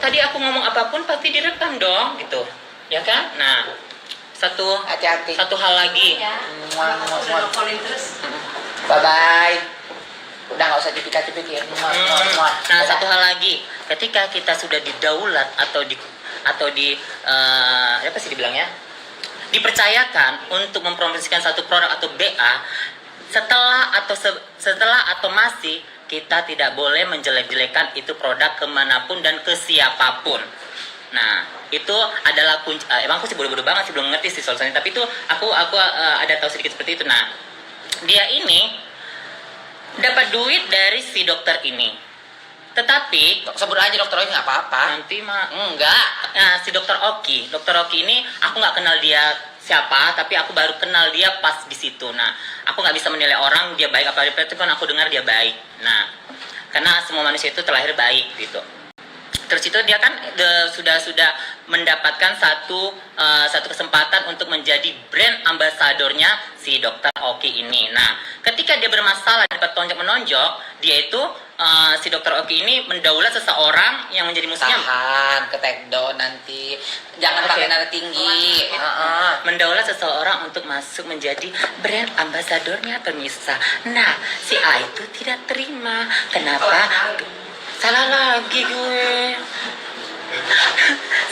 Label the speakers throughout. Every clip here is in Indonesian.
Speaker 1: tadi aku ngomong apapun pasti direkam dong gitu. Ya kan? Nah,
Speaker 2: hati-hati.
Speaker 1: satu hal lagi.
Speaker 2: Bye bye. Udah nggak usah dipikir-pikir.
Speaker 1: Nah, satu hal lagi, ketika kita sudah didaulat atau di apa sih dibilangnya, dipercayakan untuk mempromosikan satu produk atau BA, setelah atau masih, kita tidak boleh menjelek-jelekan itu produk kemanapun dan ke siapapun. Nah, itu adalah kunci. Emang aku sih bodoh-bodoh banget sih, belum ngerti sih solusinya, tapi itu aku ada tahu sedikit seperti itu. Nah, dia ini dapat duit dari si dokter ini, tetapi
Speaker 2: Sebut aja dokter Oki, nggak apa-apa.
Speaker 1: nanti mah
Speaker 2: Enggak.
Speaker 1: nah, si dokter Oki ini aku nggak kenal dia siapa, tapi aku baru kenal dia pas di situ. Nah, aku nggak bisa menilai orang dia baik apa itu kan aku dengar dia baik. Nah, karena semua manusia itu terlahir baik gitu. Terus itu dia kan sudah mendapatkan satu kesempatan untuk menjadi brand ambasadornya si dokter Oki ini. Nah, ketika dia bermasalah dapat tonjok-menonjok, dia itu si dokter Oki ini mendaulat seseorang yang menjadi musuhnya.
Speaker 2: Tahan ke take down nanti. Jangan pakai nada tinggi.
Speaker 1: Mendaulat seseorang untuk masuk menjadi brand ambasadornya Permisa. Nah, si A itu tidak terima. Kenapa? Salah lagi gue.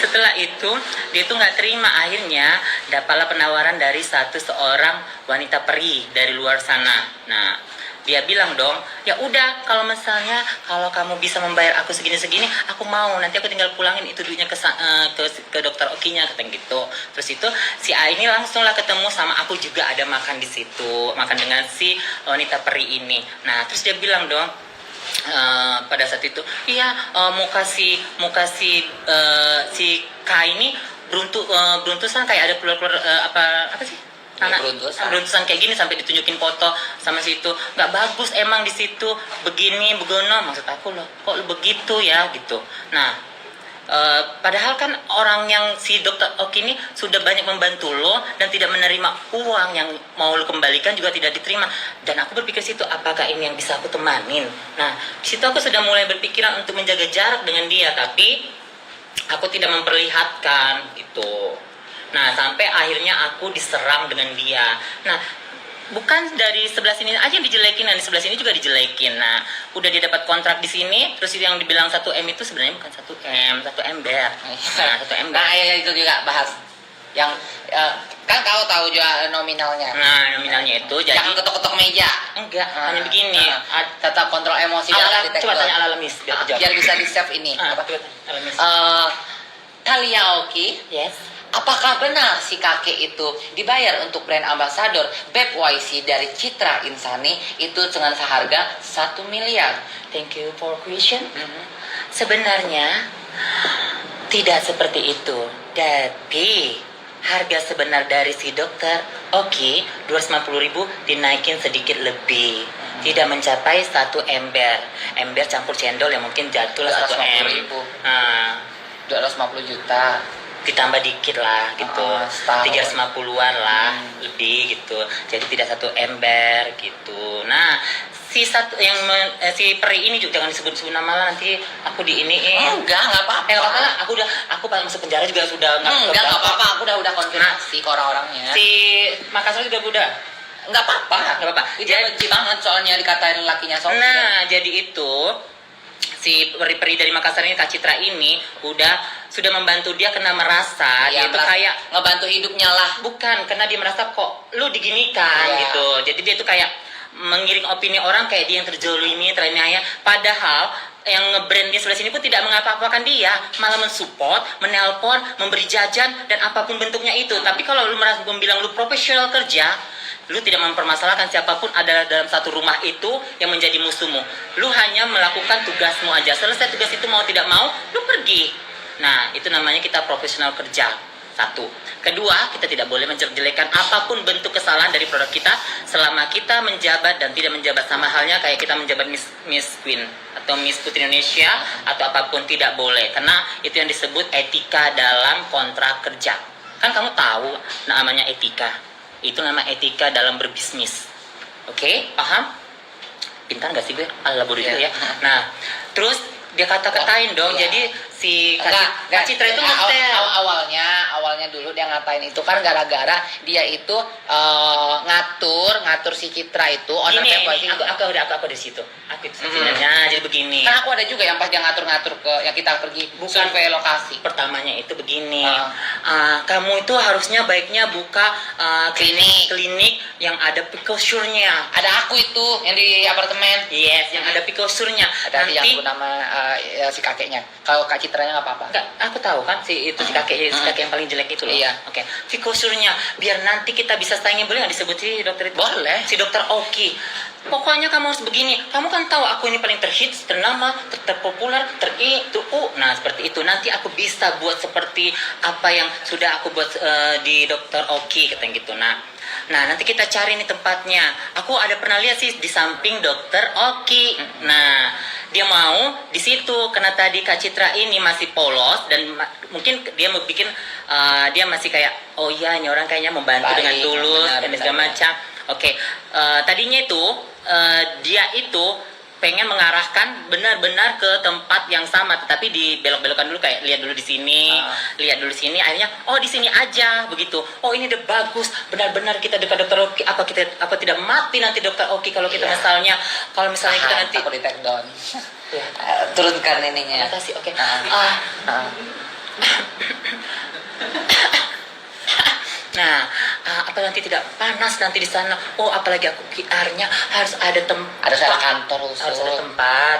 Speaker 1: Setelah itu dia tuh nggak terima, akhirnya dapatlah penawaran dari seorang wanita peri dari luar sana. Nah, dia bilang dong, ya udah kalau misalnya kalau kamu bisa membayar aku segini-segini, aku mau, nanti aku tinggal pulangin itu duitnya ke dokter Okinya, katanya gitu. Terus itu si A ini langsung lah ketemu sama aku juga, ada makan di situ, makan dengan si wanita peri ini. Nah, terus dia bilang dong, pada saat itu iya mau kasih si K ini beruntusan kayak ada keluar apa sih beruntusan kayak gini, sampai ditunjukin foto sama situ, nggak bagus emang di situ begini begono. Maksud aku loh, kok lu begitu ya gitu. Nah, padahal kan orang yang si dokter Oki ini sudah banyak membantu lo dan tidak menerima uang yang mau lo kembalikan juga tidak diterima. Dan aku berpikir situ, apakah ini yang bisa aku temanin? Nah, situ aku sudah mulai berpikiran untuk menjaga jarak dengan dia, tapi aku tidak memperlihatkan gitu. Nah, sampai akhirnya aku diserang dengan dia. Nah, bukan dari sebelah sini aja yang dijelekin, dan di sebelah sini juga dijelekin. Nah, udah dia dapat kontrak di sini, terus yang dibilang 1M itu sebenarnya bukan 1M, 1 ember. Nah, 1 ember.
Speaker 2: Nah, ya itu juga bahas. Yang kan kau tahu juga nominalnya.
Speaker 1: Nah, nominalnya itu jadi
Speaker 2: jangan ketok-ketok meja.
Speaker 1: Enggak, hanya begini.
Speaker 2: Tetap kontrol emosi dalam di
Speaker 1: coba tanya ala Miss
Speaker 2: biar bisa di-save ini.
Speaker 1: Ala Miss.
Speaker 2: Thalia Oki.
Speaker 1: Yes.
Speaker 2: Apakah benar si kakek itu dibayar untuk brand ambassador Beb YC dari Citra Insani itu dengan seharga 1 miliar?
Speaker 1: Thank you for question. Sebenarnya tidak seperti itu. Tapi harga sebenar dari si dokter Oki 250.000 dinaikin sedikit lebih. Tidak mencapai 1 ember. Ember campur cendol yang mungkin jatuh lah 1 M.
Speaker 2: 250 juta.
Speaker 1: Ditambah dikit lah gitu, 350-an lah lebih gitu, jadi tidak 1 ember gitu. Nah, si peri ini juga jangan disebut nama lah, nanti aku di ini
Speaker 2: enggak apa-apa
Speaker 1: lah, aku pas masuk penjara juga sudah
Speaker 2: enggak apa-apa, aku udah konfirmasi ke orang-orangnya.
Speaker 1: Si Makassar juga udah
Speaker 2: enggak apa-apa dia benci banget soalnya dikatain lakinya Sofi.
Speaker 1: Nah, jadi itu si peri-peri dari Makassar ini, Kak Citra ini sudah membantu dia, karena merasa dia itu kayak
Speaker 2: ngebantu hidupnya lah.
Speaker 1: Bukan, karena dia merasa kok lu diginikan gitu. Jadi dia itu kayak mengiring opini orang kayak dia yang terjolimi, teraniaya. Padahal yang nge-brand di sebelah sini pun tidak mengapa-apakan dia, malah mensupport, menelpon, memberi jajan dan apapun bentuknya itu. Tapi kalau lu merasa bilang lu profesional kerja, lu tidak mempermasalahkan siapapun ada dalam satu rumah itu yang menjadi musuhmu. Lu hanya melakukan tugasmu aja. Selesai tugas itu mau tidak mau, lu pergi. Nah, itu namanya kita profesional kerja. Satu. Kedua, kita tidak boleh menjelek-jelekan apapun bentuk kesalahan dari produk kita selama kita menjabat dan tidak menjabat, sama halnya kayak kita menjabat Miss Queen atau Miss Putri Indonesia atau apapun, tidak boleh. Karena itu yang disebut etika dalam kontrak kerja. Kan kamu tahu namanya etika. Itu nama etika dalam berbisnis. Oke? Paham? Pintar gak sih gue? Ala bodoh itu ya. Nah, terus dia kata-katain dong. Jadi si
Speaker 2: Enggak,
Speaker 1: Kak Citra itu ngetel.
Speaker 2: awalnya dulu dia ngatain itu kan gara-gara dia itu ngatur si Citra itu owner
Speaker 1: Gini,
Speaker 2: Beb YC.
Speaker 1: aku di situ. Aku itu sebenarnya jadi begini.
Speaker 2: Kan aku ada juga yang pas dia ngatur-ngatur ke yang kita pergi survei lokasi.
Speaker 1: Pertamanya itu begini,
Speaker 2: Ah.
Speaker 1: kamu itu harusnya baiknya buka klinik yang ada picosure-nya.
Speaker 2: Ada aku itu yang di apartemen.
Speaker 1: Yes, yang ada picosure-nya.
Speaker 2: Ada yang
Speaker 1: Nanti
Speaker 2: bernama si kakeknya. Kalau Kak Citranya nggak apa-apa.
Speaker 1: enggak, aku tahu kan si kakek yang paling jelek itu loh.
Speaker 2: Iya.
Speaker 1: Oke, picosure-nya biar nanti kita bisa saingin, boleh nggak disebut si dokter itu?
Speaker 2: Boleh.
Speaker 1: Si dokter Oki. Pokoknya kamu harus begini. Kamu kan tahu aku ini paling terhits, ternama, terpopuler, Nah, seperti itu. Nanti aku bisa buat seperti apa yang sudah aku buat di dokter Oki, katanya gitu. Nah, nanti kita cari nih tempatnya. Aku ada pernah lihat sih di samping dokter Oki. Nah, dia mau di situ karena tadi Kak Citra ini masih polos dan mungkin dia mau bikin dia masih kayak, oh iya ini orang kayaknya membantu
Speaker 2: Baik,
Speaker 1: dengan tulus
Speaker 2: benar,
Speaker 1: dan segala
Speaker 2: benar.
Speaker 1: macam. Oke, tadinya itu dia itu pengen mengarahkan benar-benar ke tempat yang sama, tetapi dibelok-belokkan dulu, kayak lihat dulu di sini, lihat dulu sini, akhirnya oh di sini aja begitu. Oh ini udah bagus, benar-benar kita dekat dokter Oki. Apa tidak mati nanti dokter Oki kalau kita
Speaker 2: Iya.
Speaker 1: kalau misalnya kita nanti
Speaker 2: aku di take down.
Speaker 1: Ya.
Speaker 2: Turunkan ininya.
Speaker 1: Makasih, oke. Nah, apa nanti tidak panas nanti di sana? Oh, apalagi aku PR-nya harus ada
Speaker 2: Ada salah kantor
Speaker 1: harus ada
Speaker 2: usul.
Speaker 1: tempat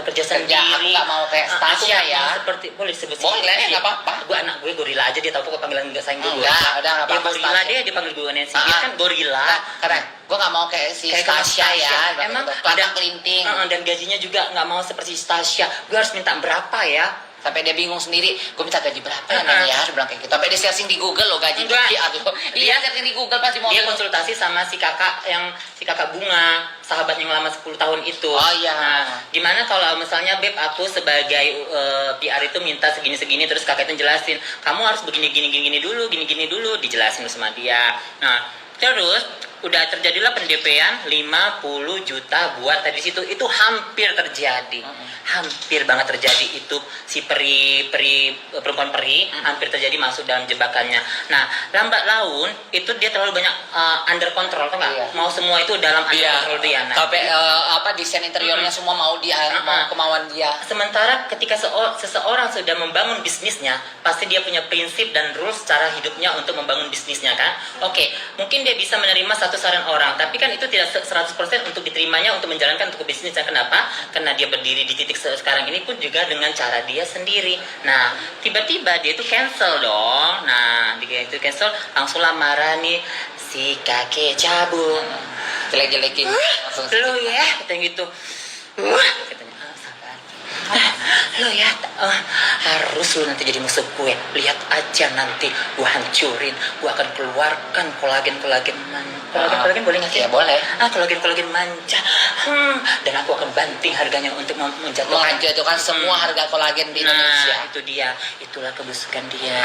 Speaker 1: kerja
Speaker 2: Kerja,
Speaker 1: sendiri.
Speaker 2: aku nggak mau kayak
Speaker 1: Aku
Speaker 2: Stasia
Speaker 1: nggak
Speaker 2: ya.
Speaker 1: mau seperti boleh disebut
Speaker 2: Boleh, nggak apa-apa.
Speaker 1: Gue anak gue gorila aja, dia tahu kok panggilan nggak sayang gue.
Speaker 2: Enggak, udah nggak
Speaker 1: Dia
Speaker 2: apa-apa,
Speaker 1: gorila,
Speaker 2: Stasia.
Speaker 1: dia panggil gue Nancy. Dia kan gorila.
Speaker 2: Karena gue nggak mau kayak si
Speaker 1: Kayak
Speaker 2: Stasia ya.
Speaker 1: Emang
Speaker 2: ada kelinting.
Speaker 1: dan gajinya juga nggak mau seperti Stasia. Gue harus minta berapa ya?
Speaker 2: Sampai dia bingung sendiri, gue minta gaji berapa ya Nani ya? Dia bilang kayak gitu. Sampai dia searching di Google loh gaji
Speaker 1: Enggak.
Speaker 2: dia. Aduh, dia searching di Google pasti mau.
Speaker 1: Dia konsultasi sama si kakak Bunga, sahabat yang lama 10 tahun itu.
Speaker 2: Oh, iya.
Speaker 1: Nah, gimana kalau misalnya Beb, aku sebagai PR itu minta segini-segini, terus kakak itu jelasin, kamu harus begini gini dulu, dijelasin sama dia. Nah, terus udah terjadilah pendepean 50 juta buat tadi situ. Itu hampir terjadi. Hampir banget terjadi itu si perempuan peri hampir terjadi masuk dalam jebakannya. Nah, lambat laun itu dia terlalu banyak under control, tuh nggak?
Speaker 2: Iya.
Speaker 1: Mau semua itu dalam under control dia. Nah,
Speaker 2: Sampai desain interiornya semua mau dia, mau kemauan dia.
Speaker 1: sementara ketika seseorang sudah membangun bisnisnya, pasti dia punya prinsip dan rules cara hidupnya untuk membangun bisnisnya kan. Oke, mungkin dia bisa menerima satu saran orang, tapi kan itu tidak 100% untuk diterimanya untuk menjalankan untuk bisnisnya. Kenapa? Karena dia berdiri di titik sekarang ini pun juga dengan cara dia sendiri. Nah, tiba-tiba dia itu cancel dong. Nah, dia itu cancel, langsunglah marah nih si kakek cabul.
Speaker 2: Jelek-jelekin langsung.
Speaker 1: Lo ya, katanya gitu. Katanya, sabar. Lo ya, harus lo nanti jadi musuh gue. Lihat aja nanti gue hancurin. Gue akan keluarkan kolagen boleh nggak sih?
Speaker 2: Ya boleh.
Speaker 1: Kolagen manja. Dan aku akan banting harganya untuk menjatuhkan.
Speaker 2: Menjatuhkan semua harga kolagen di Indonesia.
Speaker 1: Nah, itu dia. Itulah kebusukan dia.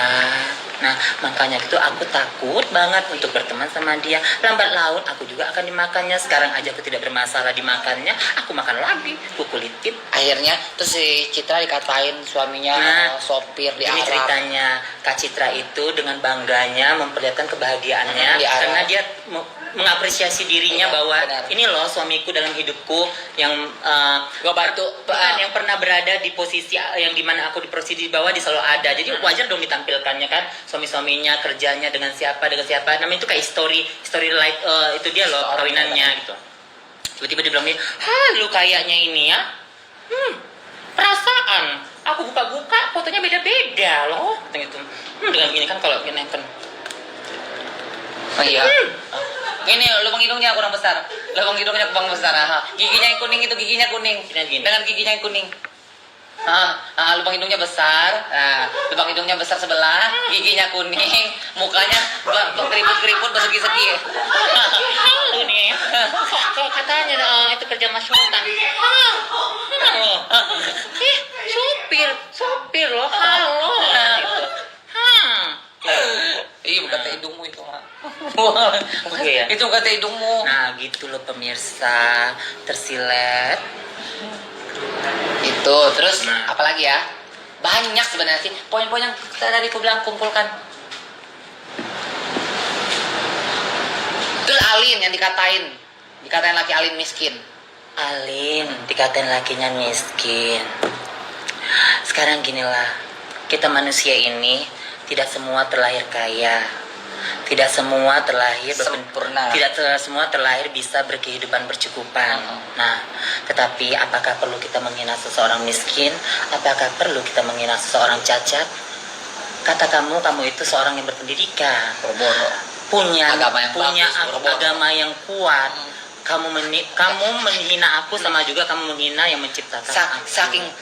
Speaker 1: Nah, makanya itu aku takut banget untuk berteman sama dia. Lambat laun aku juga akan dimakannya. Sekarang aja aku tidak bermasalah dimakannya. Aku makan lagi, aku kulitin.
Speaker 2: Akhirnya terus si Citra dikatain suaminya sopir di
Speaker 1: Ini
Speaker 2: Arab.
Speaker 1: ceritanya Kak Citra itu dengan bangganya memperlihatkan kebahagiaannya
Speaker 2: Di Arab.
Speaker 1: karena dia mengapresiasi dirinya
Speaker 2: Iya,
Speaker 1: bahwa
Speaker 2: benar.
Speaker 1: ini loh suamiku dalam hidupku yang
Speaker 2: Gua bantu.
Speaker 1: bukan yang pernah berada di posisi yang dimana aku di posisi di bawah, dia selalu ada. Jadi wajar dong ditampilkannya kan suami-suaminya kerjanya dengan siapa. Namanya itu kayak story life itu dia loh perkawinannya gitu. Tiba-tiba dia bilang, lu kayaknya ini ya perasaan aku buka-buka fotonya beda-beda loh gitu. Dengan gini kan kalau gini kan
Speaker 2: Oh iya. Ini lubang hidungnya kurang besar. Lubang hidungnya kurang besar. Giginya yang kuning itu giginya kuning.
Speaker 1: Gini.
Speaker 2: Dengan giginya yang kuning. Lubang hidungnya besar. Lubang hidungnya besar sebelah, giginya kuning, mukanya keriput-keriput bersegi-segi.
Speaker 1: Lu nih kok katanya itu kerja Mas Sultan. Supir loh, halo gitu.
Speaker 2: Iya, bukan teh hidungmu itu, Mak.
Speaker 1: Oke ya.
Speaker 2: Itu bukan teh hidungmu.
Speaker 1: Nah, gitu loh pemirsa, tersilet.
Speaker 2: Itu, terus
Speaker 1: Nah.
Speaker 2: apa lagi ya? Banyak sebenarnya sih poin-poin yang tadi aku bilang kumpulkan. Itu Alin yang dikatain laki Alin miskin.
Speaker 1: Alin dikatain lakinya miskin. Sekarang ginilah, kita manusia ini tidak semua terlahir kaya, tidak semua terlahir
Speaker 2: Sempurna.
Speaker 1: tidak semua terlahir bisa berkehidupan bercukupan. Nah, tetapi apakah perlu kita menghina seseorang miskin? Apakah perlu kita menghina seseorang cacat? Kata kamu itu seorang yang berpendidikan,
Speaker 2: Boro-boro.
Speaker 1: punya
Speaker 2: Agama yang
Speaker 1: punya
Speaker 2: bagus, boro-boro.
Speaker 1: agama yang kuat. Kamu menghina aku sama juga kamu menghina yang menciptakan aku.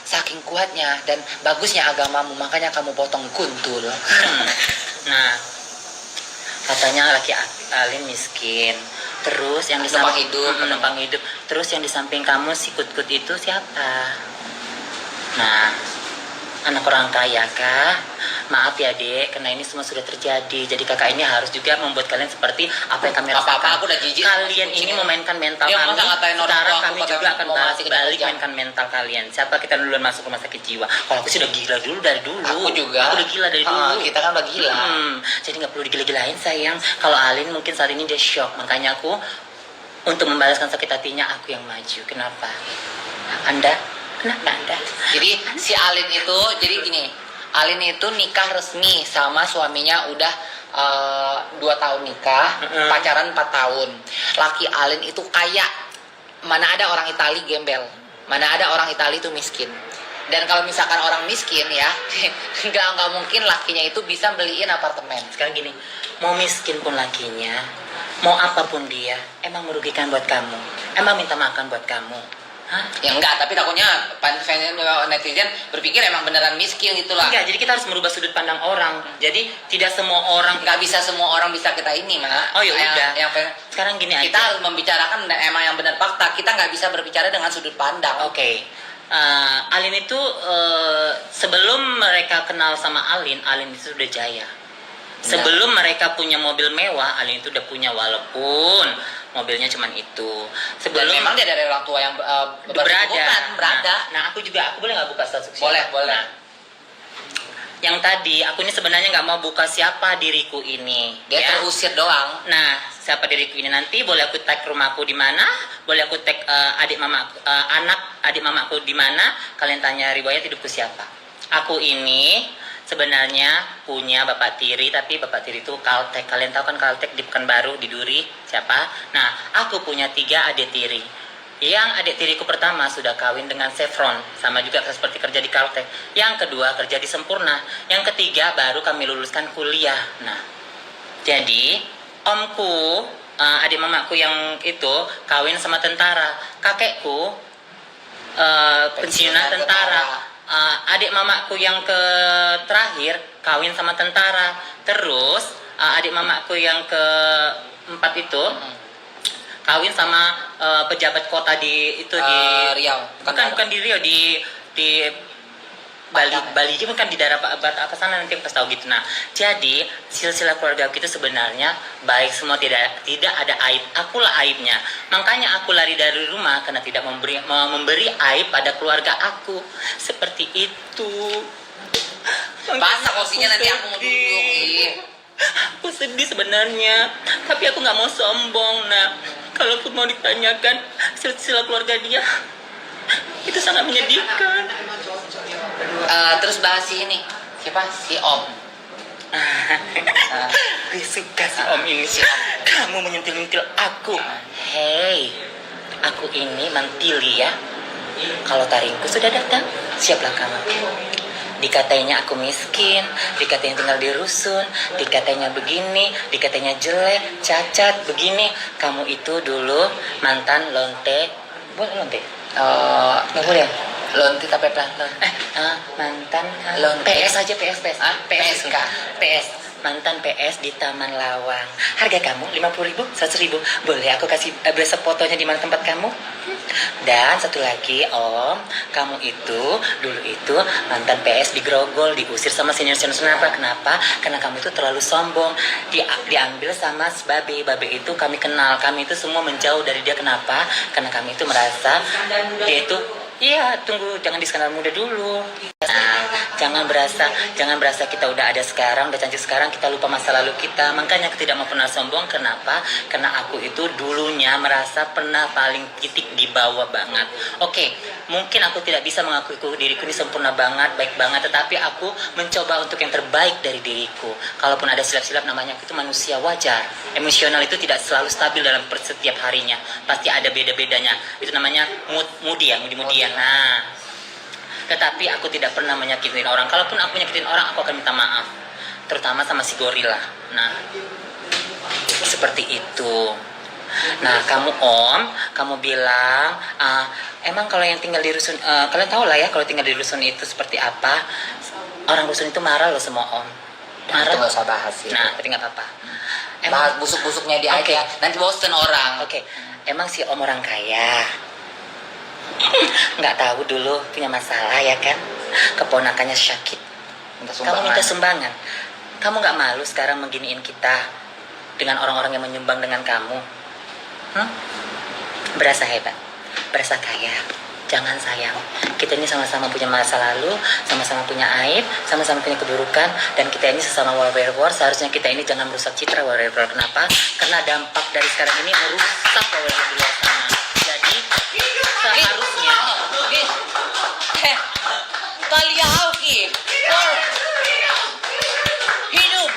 Speaker 2: Saking kuatnya dan bagusnya agamamu, makanya kamu potong kuntul.
Speaker 1: Nah, katanya laki Alin miskin. Terus yang di
Speaker 2: Menumpang
Speaker 1: samping
Speaker 2: hidup.
Speaker 1: menumpang hidup. Terus yang di samping kamu si Kut-Kut itu siapa? Nah, anak orang kaya kah? Maaf ya dek, karena ini semua sudah terjadi. Jadi kakak ini harus juga membuat kalian seperti apa yang kami rasakan.
Speaker 2: Apa-apa, aku udah jijik.
Speaker 1: Kalian ini memainkan mental
Speaker 2: Dia
Speaker 1: kami.
Speaker 2: masa ngatain orang
Speaker 1: Sekarang
Speaker 2: tua aku
Speaker 1: kami
Speaker 2: pakai
Speaker 1: juga akan
Speaker 2: mau
Speaker 1: balik
Speaker 2: masih kejam-kejam.
Speaker 1: mainkan mental kalian. Siapa kita duluan masuk rumah sakit jiwa? Kalau aku sih udah gila dulu dari dulu.
Speaker 2: Aku juga.
Speaker 1: Aku udah gila dari dulu.
Speaker 2: Kita kan udah gila.
Speaker 1: Jadi nggak perlu digila-gilain sayang. Kalau Alin mungkin saat ini dia shock, makanya aku untuk membalaskan sakit hatinya aku yang maju. Kenapa? Anda? Kenapa Anda?
Speaker 2: Jadi si Alin itu, jadi gini, Alin itu nikah resmi sama suaminya udah 2 tahun nikah, pacaran 4 tahun. Laki Alin itu kaya. Mana ada orang Itali gembel, mana ada orang Itali itu miskin. Dan kalau misalkan orang miskin ya, nggak mungkin lakinya itu bisa beliin apartemen.
Speaker 1: Sekarang gini, mau miskin pun lakinya, mau apapun dia, emang merugikan buat kamu, emang minta makan buat kamu. Hah?
Speaker 2: Ya enggak, tapi takutnya netizen berpikir emang beneran miskin itulah.
Speaker 1: Enggak, jadi kita harus merubah sudut pandang orang. Jadi tidak semua orang.
Speaker 2: Nggak bisa semua orang bisa kita ini, Mak.
Speaker 1: Oh ya udah.
Speaker 2: Yang
Speaker 1: Sekarang gini
Speaker 2: kita
Speaker 1: aja.
Speaker 2: harus membicarakan emang yang benar fakta. Kita nggak bisa berbicara dengan sudut pandang.
Speaker 1: Oke. Alin itu sebelum mereka kenal sama Alin itu sudah jaya. Sebelum mereka punya mobil mewah, Alin itu udah punya, walaupun mobilnya cuman itu. Sebelum
Speaker 2: Dan memang dia dari orang tua yang berada.
Speaker 1: Nah, aku boleh nggak buka status siapa?
Speaker 2: Boleh.
Speaker 1: Nah, yang tadi aku ini sebenarnya nggak mau buka siapa diriku ini.
Speaker 2: Dia
Speaker 1: ya.
Speaker 2: terusir doang.
Speaker 1: Nah, siapa diriku ini nanti boleh aku tag rumahku di mana, boleh aku tag anak adik mamaku di mana. Kalian tanya riwayat hidupku siapa. Aku ini sebenarnya punya bapak tiri, tapi bapak tiri itu Caltech. Kalian tahu kan Caltech di Pekanbaru, di Duri, siapa? Nah, aku punya 3 adik tiri. Yang adik tiriku pertama sudah kawin dengan Chevron, sama juga seperti kerja di Caltech. Yang kedua kerja di Sempurna. Yang ketiga baru kami luluskan kuliah. Nah, jadi omku, adik mamaku yang itu kawin sama tentara. Kakekku pensiunan tentara. Adik mamaku yang terakhir kawin sama tentara. Terus adik mamaku yang keempat itu kawin sama pejabat kota di
Speaker 2: Riau.
Speaker 1: bukan di Riau, di Bali itu bukan di daerah apa sana, nanti aku kasih tahu gitu. Nah, jadi silsilah keluarga kita sebenarnya baik semua, tidak ada aib. Akulah aibnya. Makanya aku lari dari rumah karena tidak memberi aib pada keluarga aku. Seperti itu.
Speaker 2: Basah kursinya, nanti aku mau duduk.
Speaker 1: Aku sedih sebenarnya, tapi aku nggak mau sombong. Nah, kalau aku mau ditanyakan silsilah keluarga dia, itu sangat menyedihkan.
Speaker 2: Terus bahas si ini, siapa? Si Om.
Speaker 1: Gue suka si Om ini. Kamu menyentil-nyentil aku. Hei, aku ini mantili ya. Kalau taringku sudah datang, siaplah kamu. Dikatainya aku miskin, dikatainya tinggal di rusun, dikatainya begini, dikatainya jelek, cacat, begini. Kamu itu dulu mantan lonte. Boleh lonte? Nggak boleh.
Speaker 2: Lonti tapi pelan.
Speaker 1: Mantan
Speaker 2: Lonte.
Speaker 1: PS aja, PS.
Speaker 2: PSK.
Speaker 1: PS. Mantan PS di Taman Lawang. Harga kamu 50.000, 100.000. Boleh aku kasih besok fotonya di mana tempat kamu? Dan satu lagi Om, kamu itu dulu itu mantan PS di Grogol, diusir sama senior-senior. Kenapa? Karena kamu itu terlalu sombong. Diambil sama Babe. Babe itu kami kenal. Kami itu semua menjauh dari dia. Kenapa? Karena kami itu merasa dia itu, iya, tunggu, jangan di skandal muda dulu. Nah, Jangan berasa kita udah ada sekarang, udah cantik sekarang, kita lupa masa lalu kita. Makanya aku tidak mau pernah sombong. Kenapa? Karena aku itu dulunya merasa pernah paling titik di bawah banget. Oke, mungkin aku tidak bisa mengakui diriku ini sempurna banget, baik banget, tetapi aku mencoba untuk yang terbaik dari diriku. Kalaupun ada silap-silap, namanya aku itu manusia, wajar. Emosional itu tidak selalu stabil dalam setiap harinya. Pasti ada beda-bedanya. Itu namanya moodian. Nah, tetapi aku tidak pernah menyakitin orang. Kalaupun aku menyakitin orang, aku akan minta maaf. Terutama sama si gorila. Nah, seperti itu. Nah, kamu bilang, emang kalau yang tinggal di rusun, kalian tahu lah ya kalau tinggal di rusun itu seperti apa. Orang rusun itu marah loh semua Om. Marah.
Speaker 2: Nggak usah bahas ya.
Speaker 1: Nah, tapi nggak apa-apa.
Speaker 2: Bahas busuk-busuknya dia
Speaker 1: Oke.
Speaker 2: aja. Nanti bosen orang.
Speaker 1: Oke, emang si Om orang kaya. Nggak tahu dulu punya masalah ya kan, keponakannya sakit, kamu minta sumbangan. Kamu nggak malu sekarang mengginiin kita dengan orang-orang yang menyumbang dengan kamu? Berasa hebat, berasa kaya. Jangan sayang, kita ini sama-sama punya masa lalu, sama-sama punya aib, sama-sama punya keburukan, dan kita ini sesama warrior. Seharusnya kita ini jangan merusak citra warrior. Kenapa? Karena dampak dari sekarang ini merusak warrior di luar sana. Jadi seharusnya
Speaker 2: kalian hidup.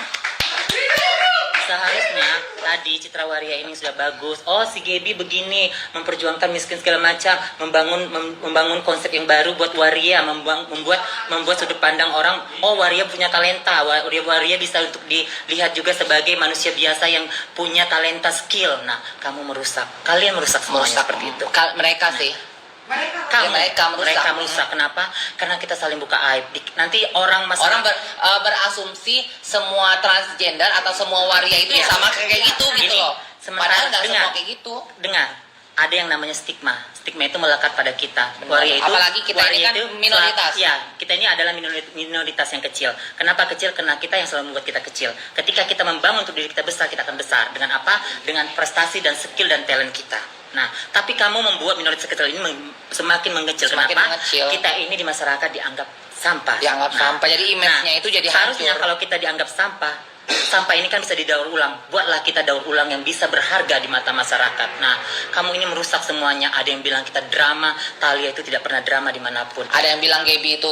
Speaker 1: Seharusnya tadi citra waria ini sudah bagus. Oh, si Gaby begini memperjuangkan miskin segala macam, membangun konsep yang baru buat waria, membuat sudut pandang orang. Oh, waria punya talenta. Waria bisa untuk dilihat juga sebagai manusia biasa yang punya talenta, skill. Nah, kamu merusak. Kalian merusak semuanya seperti itu.
Speaker 2: Mereka sih.
Speaker 1: Mereka merusak. Kenapa? Karena kita saling buka aib. Nanti orang
Speaker 2: berasumsi semua transgender atau semua waria itu ya sama kayak gitu gitu loh. Padahal nggak semua kayak gitu.
Speaker 1: Dengar, ada yang namanya stigma. Stigma itu melekat pada kita. Waria itu,
Speaker 2: apalagi kita ini kan minoritas.
Speaker 1: Ya, kita ini adalah minoritas yang kecil. Kenapa kecil? Karena kita yang selalu membuat kita kecil. Ketika kita membangun untuk diri kita besar, kita akan besar. Dengan apa? Dengan prestasi dan skill dan talent kita. Nah, tapi kamu membuat minoritas kecil ini semakin mengecil. Kenapa? Kita ini di masyarakat dianggap sampah.
Speaker 2: Sampah. Jadi image-nya itu jadi
Speaker 1: harusnya
Speaker 2: hancur.
Speaker 1: kalau kita dianggap sampah ini kan bisa didaur ulang. Buatlah kita daur ulang yang bisa berharga di mata masyarakat. Nah, kamu ini merusak semuanya. Ada yang bilang kita drama. Thalia itu tidak pernah drama dimanapun.
Speaker 2: Ada yang bilang Gaby itu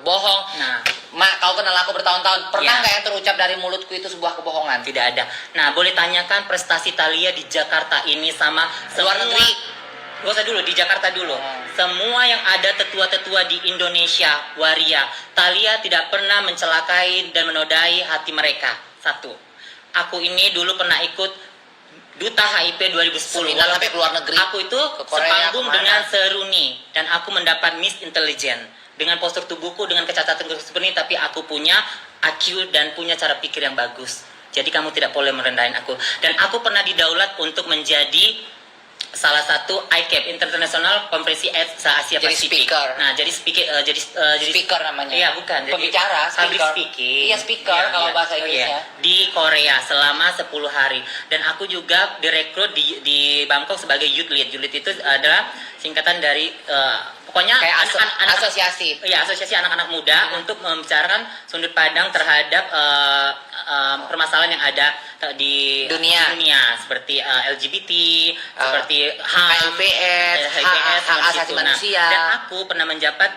Speaker 2: bohong.
Speaker 1: Nah,
Speaker 2: Mak, kau kenal aku bertahun-tahun. Pernah nggak yang terucap dari mulutku itu sebuah kebohongan?
Speaker 1: Tidak ada. Nah, boleh tanyakan prestasi Thalia di Jakarta ini sama
Speaker 2: luar negeri.
Speaker 1: Gak usah dulu, di Jakarta dulu. Semua yang ada tetua-tetua di Indonesia, waria, Thalia tidak pernah mencelakai dan menodai hati mereka. Satu, aku ini dulu pernah ikut Duta HIV 2010.
Speaker 2: Sampai ke luar negeri.
Speaker 1: Aku itu sepanggung dengan Seruni dan aku mendapat Miss Intelligent dengan postur tubuhku dengan kecacatan seperti ini, tapi aku punya IQ dan punya cara pikir yang bagus. Jadi kamu tidak boleh merendahin aku. Dan aku pernah didaulat untuk menjadi salah satu ICAP International Konferensi AIDS Asia Pasifik.
Speaker 2: Speaker.
Speaker 1: Nah, jadi jadi
Speaker 2: speaker namanya.
Speaker 1: Iya, bukan.
Speaker 2: Pembicara,
Speaker 1: public
Speaker 2: speaker.
Speaker 1: speaking.
Speaker 2: Iya, speaker kalau bahasa Inggrisnya.
Speaker 1: Di Korea selama 10 hari. Dan aku juga direkrut di Bangkok sebagai youth lead. Youth lead itu adalah singkatan dari pokoknya
Speaker 2: kayak
Speaker 1: anak
Speaker 2: asosiasi.
Speaker 1: Iya, asosiasi anak-anak muda untuk membicarakan sudut pandang terhadap permasalahan yang ada di dunia seperti LGBT, seperti
Speaker 2: HIV, hak asasi manusia.
Speaker 1: Dan aku pernah menjabat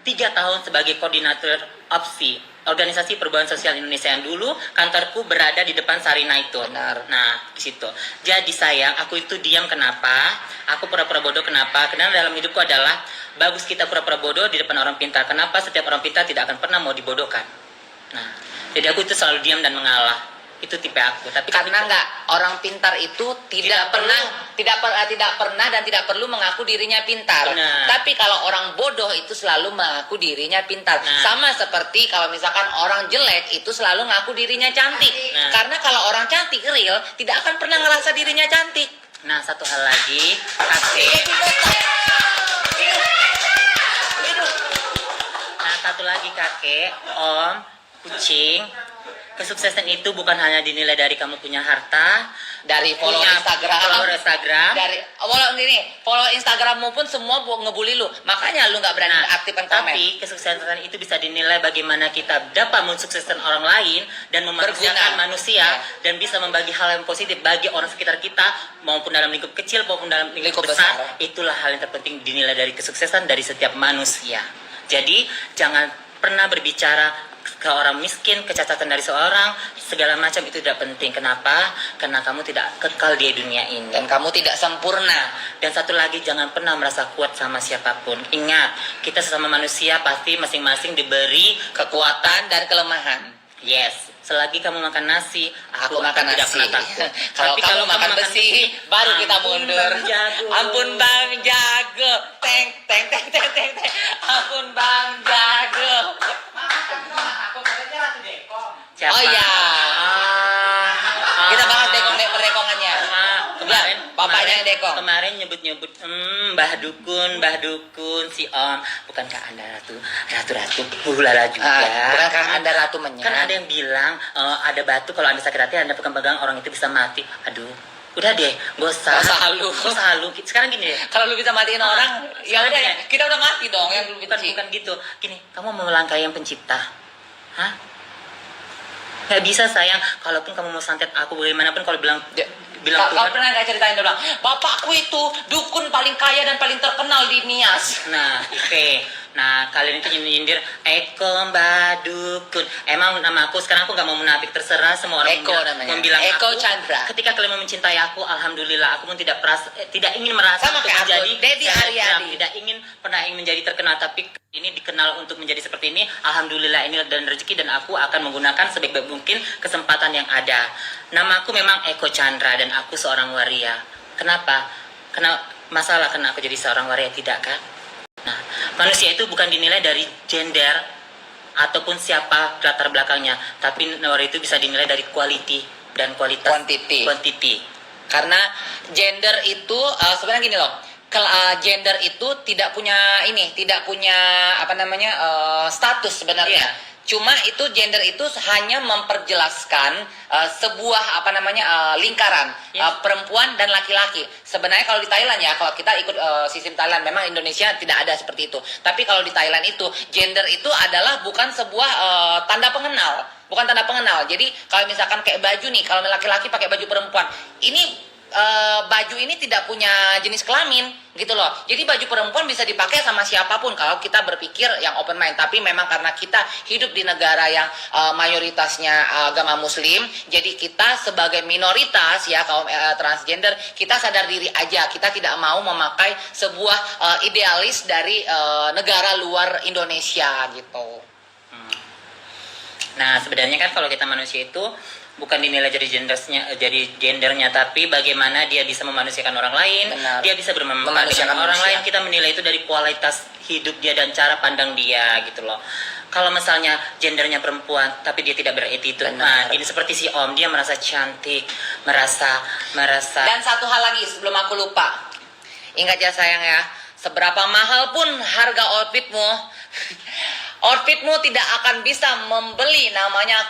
Speaker 1: 3 tahun sebagai koordinator OPSI, Organisasi Perubahan Sosial Indonesia, yang dulu kantorku berada di depan Sarina itu.
Speaker 2: Benar.
Speaker 1: Nah, di situ. Jadi sayang, aku itu diam kenapa? Aku pura-pura bodoh kenapa? Karena dalam hidupku adalah bagus kita pura-pura bodoh di depan orang pintar. Kenapa? Setiap orang pintar tidak akan pernah mau dibodohkan. Nah, jadi aku itu selalu diam dan mengalah. Itu tipe aku. Tapi
Speaker 2: karena orang pintar itu tidak pernah dan tidak perlu mengaku dirinya pintar.
Speaker 1: Benar.
Speaker 2: Tapi kalau orang bodoh itu selalu mengaku dirinya pintar.
Speaker 1: Nah.
Speaker 2: Sama seperti kalau misalkan orang jelek itu selalu mengaku dirinya cantik.
Speaker 1: Nah.
Speaker 2: Karena kalau orang cantik real tidak akan pernah ngerasa dirinya cantik.
Speaker 1: Nah, satu hal lagi, kakek. Nah, satu lagi kakek, Om. Kucing, kesuksesan itu bukan hanya dinilai dari kamu punya harta,
Speaker 2: Dari follow
Speaker 1: punya
Speaker 2: Instagram,
Speaker 1: follower Instagram.
Speaker 2: dari follow Instagrammu pun semua ngebully lu, makanya lu nggak berani aktifkan komen.
Speaker 1: Tapi kesuksesan itu bisa dinilai bagaimana kita dapat mensukseskan orang lain dan memanusiakan
Speaker 2: Berguna.
Speaker 1: manusia
Speaker 2: Ya.
Speaker 1: dan bisa membagi hal yang positif bagi orang sekitar kita maupun dalam lingkup kecil maupun dalam lingkup
Speaker 2: Lingkup
Speaker 1: besar.
Speaker 2: besar.
Speaker 1: Itulah hal yang terpenting dinilai dari kesuksesan dari setiap manusia. Jadi jangan pernah berbicara ke orang miskin, kecacatan dari seorang, segala macam itu tidak penting. Kenapa? Karena kamu tidak kekal di dunia ini.
Speaker 2: Dan kamu tidak sempurna.
Speaker 1: Dan satu lagi, jangan pernah merasa kuat sama siapapun. Ingat, kita sesama manusia pasti masing-masing diberi
Speaker 2: Kekuatan dan kelemahan.
Speaker 1: yes. Selagi kamu makan nasi,
Speaker 2: Aku makan
Speaker 1: tidak
Speaker 2: nasi.
Speaker 1: pernah takut.
Speaker 2: Kalau
Speaker 1: Tapi
Speaker 2: kamu makan besi, baru kita
Speaker 1: ampun,
Speaker 2: mundur.
Speaker 1: Bang Jago.
Speaker 2: Ampun Bang Jago. Teng teng teng teng teng teng. Ampun Bang Jago.
Speaker 1: Siapa?
Speaker 2: Oh iya. Kita bahas
Speaker 1: dekong.
Speaker 2: perdekongannya.
Speaker 1: Kemarin
Speaker 2: bapaknya yang dekong.
Speaker 1: Kemarin nyebut-nyebut Mbah Dukun si Om. Bukankah Anda ratu hulala juga?
Speaker 2: Bukankah Anda ratu menyan?
Speaker 1: Kan ada yang bilang ada batu kalau Anda sakit hati Anda pegang-pegang orang itu bisa mati. Aduh, udah deh, gak usah halu. Sekarang gini deh.
Speaker 2: Kalau lu bisa matiin orang, ya udah ya, kita udah mati dong yang lu benci.
Speaker 1: Bukan gitu. Gini, kamu mau melangkahi yang pencipta. Hah? Gak bisa sayang, kalaupun kamu mau santet aku bagaimanapun kalau bilang
Speaker 2: Kau
Speaker 1: Tuhan.
Speaker 2: pernah gak ceritain dia bilang, bapakku itu dukun paling kaya dan paling terkenal di Nias.
Speaker 1: Nah, oke. Nah, kalian itu nyindir Eko Mbak Dukun. Emang nama aku sekarang aku gak mau menafik, terserah semua orang
Speaker 2: Eko namanya.
Speaker 1: membilang
Speaker 2: Eko
Speaker 1: aku.
Speaker 2: Chandra.
Speaker 1: Ketika kalian mau mencintai aku, alhamdulillah aku pun tidak ingin merasa
Speaker 2: Sama
Speaker 1: untuk
Speaker 2: kayak aku,
Speaker 1: menjadi
Speaker 2: Dedi
Speaker 1: selebgram.
Speaker 2: Aryadi.
Speaker 1: Tidak pernah ingin menjadi terkenal, tapi ini dikenal untuk menjadi seperti ini. Alhamdulillah ini dan rezeki dan aku akan menggunakan sebaik-baik mungkin kesempatan yang ada. Namaku memang Eko Chandra dan aku seorang waria. Kenapa? Masalah kena aku jadi seorang waria tidak kan? Nah, manusia itu bukan dinilai dari gender ataupun siapa latar belakangnya, tapi waria itu bisa dinilai dari quality dan kualitas. Quantity.
Speaker 2: Karena gender itu sebenarnya gini loh. Gender itu tidak punya status sebenarnya.
Speaker 1: Iya.
Speaker 2: Cuma itu gender itu hanya memperjelaskan sebuah lingkaran
Speaker 1: Yes.
Speaker 2: perempuan dan laki-laki. Sebenarnya kalau di Thailand ya, kalau kita ikut sistem Thailand, memang Indonesia tidak ada seperti itu. Tapi kalau di Thailand itu gender itu adalah bukan sebuah tanda pengenal, bukan tanda pengenal. Jadi kalau misalkan kayak baju nih, kalau laki-laki pakai baju perempuan, ini baju ini tidak punya jenis kelamin gitu loh. Jadi baju perempuan bisa dipakai sama siapapun kalau kita berpikir yang open mind. Tapi memang karena kita hidup di negara yang mayoritasnya agama muslim, jadi kita sebagai minoritas ya kaum transgender, kita sadar diri aja, kita tidak mau memakai sebuah idealis dari negara luar Indonesia gitu.
Speaker 1: Nah, sebenarnya kan kalau kita manusia itu bukan dinilai dari gendernya, tapi bagaimana dia bisa memanusiakan orang lain.
Speaker 2: Benar.
Speaker 1: Dia bisa bermanfaat
Speaker 2: Memanusiakan
Speaker 1: dengan orang
Speaker 2: manusia.
Speaker 1: lain. Kita menilai itu dari kualitas hidup dia dan cara pandang dia gitu loh. Kalau misalnya gendernya perempuan tapi dia tidak beretitude, nah ini seperti si Om, dia merasa cantik, merasa
Speaker 2: Dan satu hal lagi sebelum aku lupa, ingat ya sayang ya, seberapa mahal pun harga outfitmu, outfitmu tidak akan bisa membeli namanya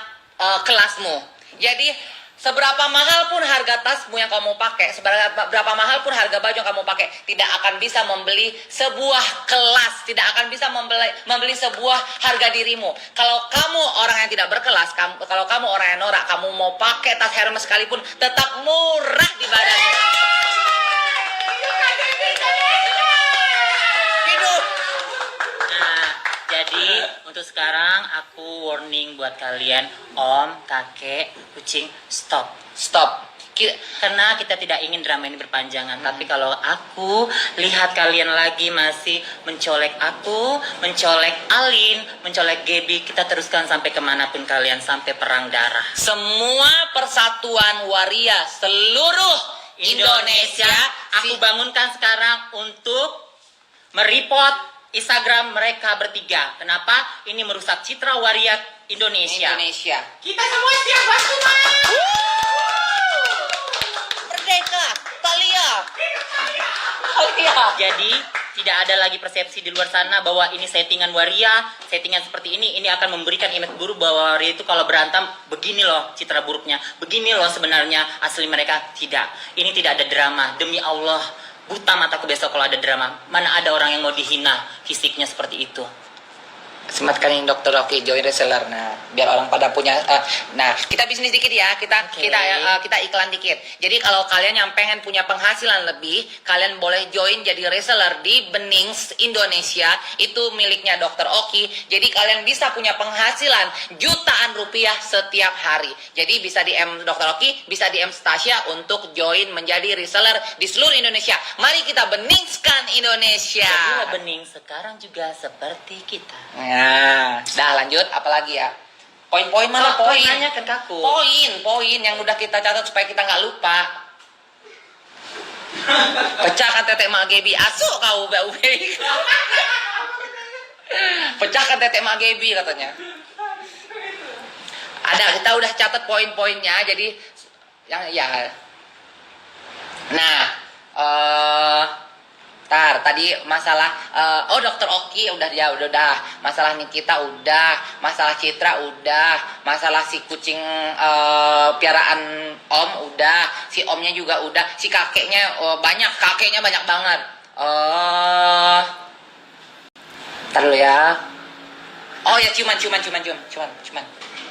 Speaker 2: kelasmu. Jadi seberapa mahal pun harga tasmu yang kamu pakai, seberapa mahal pun harga baju yang kamu pakai, tidak akan bisa membeli sebuah kelas, tidak akan bisa membeli sebuah harga dirimu. Kalau kamu orang yang tidak berkelas, kalau kamu orang yang norak, kamu mau pakai tas Hermes sekalipun, tetap murah di badanmu. Hidup.
Speaker 1: Nah, jadi untuk sekarang aku warning buat kalian, Om, kakek, kucing, stop. Karena kita tidak ingin drama ini berpanjangan. Tapi kalau aku lihat kalian lagi masih mencolek aku, mencolek Alin, mencolek Gaby, kita teruskan sampai kemanapun kalian, sampai perang darah.
Speaker 2: Semua persatuan waria seluruh Indonesia,
Speaker 1: Aku bangunkan sekarang untuk mereport Instagram mereka bertiga. Kenapa? Ini merusak citra waria Indonesia.
Speaker 2: Kita semua siap bantu, Mas. Merdeka, Thalia.
Speaker 1: Jadi Tidak ada lagi persepsi di luar sana bahwa ini settingan waria, settingan seperti ini akan memberikan image buruk bahwa waria itu kalau berantem begini loh citra buruknya, begini loh sebenarnya asli mereka. Tidak, ini tidak ada drama. Demi Allah, buta mataku besok kalau ada drama. Mana ada orang yang mau dihina fisiknya seperti itu.
Speaker 2: Sematkan ini Dr. Oki join reseller. Nah, biar orang pada punya nah, kita bisnis dikit ya. Kita
Speaker 1: Oke.
Speaker 2: kita iklan dikit. Jadi kalau kalian yang pengen punya penghasilan lebih, kalian boleh join jadi reseller di Benings Indonesia. Itu miliknya Dr. Oki. Jadi kalian bisa punya penghasilan jutaan rupiah setiap hari. Jadi bisa DM Dr. Oki, bisa DM Stasia untuk join menjadi reseller di seluruh Indonesia. Mari kita beningskan Indonesia.
Speaker 1: Jadi bening sekarang juga seperti kita.
Speaker 2: Nah, dah lanjut, apalagi ya? Poin-poin mana
Speaker 1: Kok
Speaker 2: poin?
Speaker 1: nanya ke aku?
Speaker 2: Poin yang udah kita catat supaya kita nggak lupa. Pecahkan tetek mak Gebi, asuk kau BUB. Pecahkan tetek mak Gebi katanya. Ada, kita udah catat poin-poinnya, jadi yang ya. Nah, tadi masalah oh Dokter Oki udah masalah Nikita udah, masalah Citra udah, masalah si kucing piaraan Om udah, si Omnya juga udah, si kakeknya kakeknya banyak banget. Ntar dulu ya. Oh ya ciuman.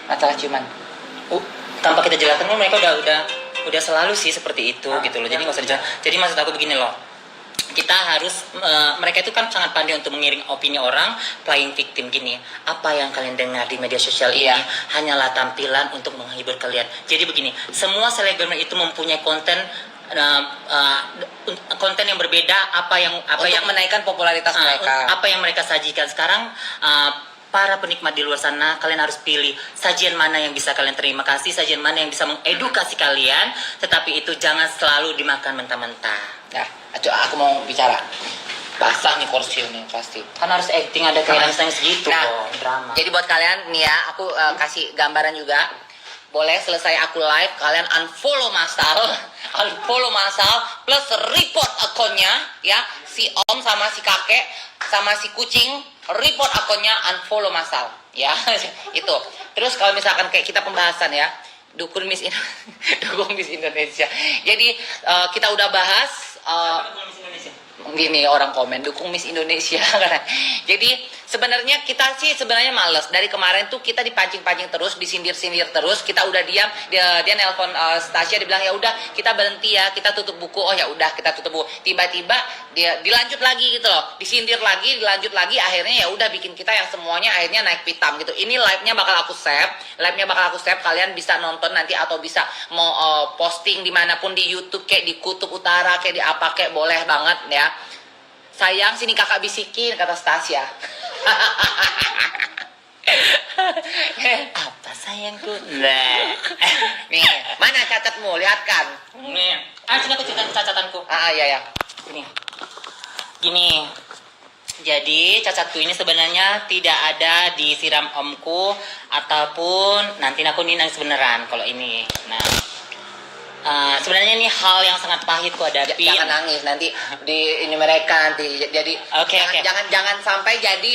Speaker 2: Masalah ciuman.
Speaker 1: Tanpa kita jelaskan mereka udah selalu sih seperti itu gitu loh. Jadi nggak usah dijelaskan. Jadi maksud aku begini loh. Kita harus mereka itu kan sangat pandai untuk mengiring opini orang, playing victim gini. Apa yang kalian dengar di media sosial ini hanyalah tampilan untuk menghibur kalian. Jadi begini, semua selebgram itu mempunyai konten yang berbeda, apa yang
Speaker 2: menaikkan popularitas mereka.
Speaker 1: Apa yang mereka sajikan sekarang. Para penikmat di luar sana, kalian harus pilih sajian mana yang bisa kalian terima kasih, sajian mana yang bisa mengedukasi kalian, tetapi itu jangan selalu dimakan mentah-mentah.
Speaker 2: Ya, aku mau bicara. Basah nih kursi ini pasti.
Speaker 1: Kan harus acting, ada kayak nangis segitu kok, drama.
Speaker 2: Jadi buat kalian nih ya, aku kasih gambaran juga. Boleh selesai aku live, kalian unfollow Masal plus report akunnya ya. Si Om sama si kakek sama si kucing report akunnya, unfollow Masal ya. Itu. Terus kalau misalkan kayak kita pembahasan ya, dukung Miss Indonesia. Jadi kita udah bahas gini, orang komen dukung Miss Indonesia. Jadi sebenarnya kita sih males. Dari kemarin tuh kita dipancing-pancing terus, disindir-sindir terus. Kita udah diam. Dia nelpon Stasia, dia bilang ya udah kita berhenti ya, kita tutup buku. Oh ya udah kita tutup buku. Tiba-tiba dia dilanjut lagi gitu loh, disindir lagi, dilanjut lagi. Akhirnya ya udah bikin kita yang semuanya akhirnya naik pitam gitu. Ini live-nya bakal aku save. Kalian bisa nonton nanti atau bisa mau posting dimanapun di YouTube, kayak di Kutub Utara, kayak di apa kayak, boleh banget ya. Sayang sini kakak bisikin, kata Stasia.
Speaker 1: Apa sayangku? Nah.
Speaker 2: Nih, mana catatmu? Lihatkan.
Speaker 1: Nih. Sini aku cerita catatanku.
Speaker 2: Iya.
Speaker 1: Gini. Jadi cacatku ini sebenarnya tidak ada disiram omku ataupun nanti aku nih nangis beneran kalau ini. Nah. Sebenarnya ini hal yang sangat pahit ku hadapi.
Speaker 2: Jangan nangis nanti di ini mereka nanti jadi jangan sampai jadi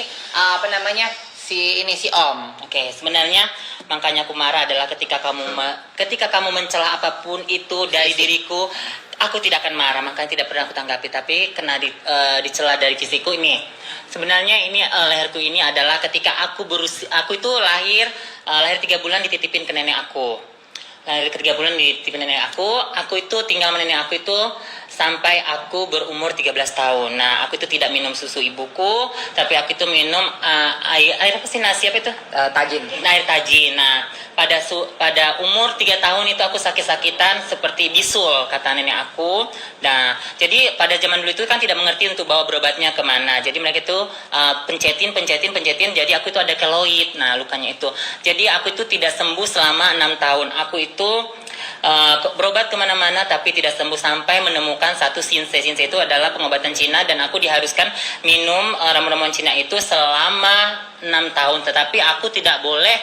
Speaker 2: si Om.
Speaker 1: Oke, sebenarnya makanya aku marah adalah ketika kamu mencela apapun itu dari diriku, aku tidak akan marah, makanya tidak pernah aku tanggapi, tapi kena dicela dari fisikku ini. Sebenarnya ini leherku ini adalah ketika aku itu lahir 3 bulan dititipin ke nenek aku. Lahir 3 bulan dititipin nenek aku itu tinggal sama nenek aku itu sampai aku berumur 13 tahun. Nah, aku itu tidak minum susu ibuku, tapi aku itu minum air apa sih, nasi apa itu?
Speaker 2: Tajin.
Speaker 1: Air tajin. Nah, pada umur 3 tahun itu aku sakit-sakitan seperti bisul, kata nenek aku. Nah, jadi pada zaman dulu itu kan tidak mengerti untuk bawa berobatnya kemana. Jadi mereka itu pencetin. Jadi aku itu ada keloid. Nah, lukanya itu. Jadi aku itu tidak sembuh selama 6 tahun. Aku itu berobat kemana-mana tapi tidak sembuh sampai menemukan satu Sinse itu adalah pengobatan Cina, dan aku diharuskan minum ramuan-ramuan Cina itu selama 6 tahun, tetapi aku tidak boleh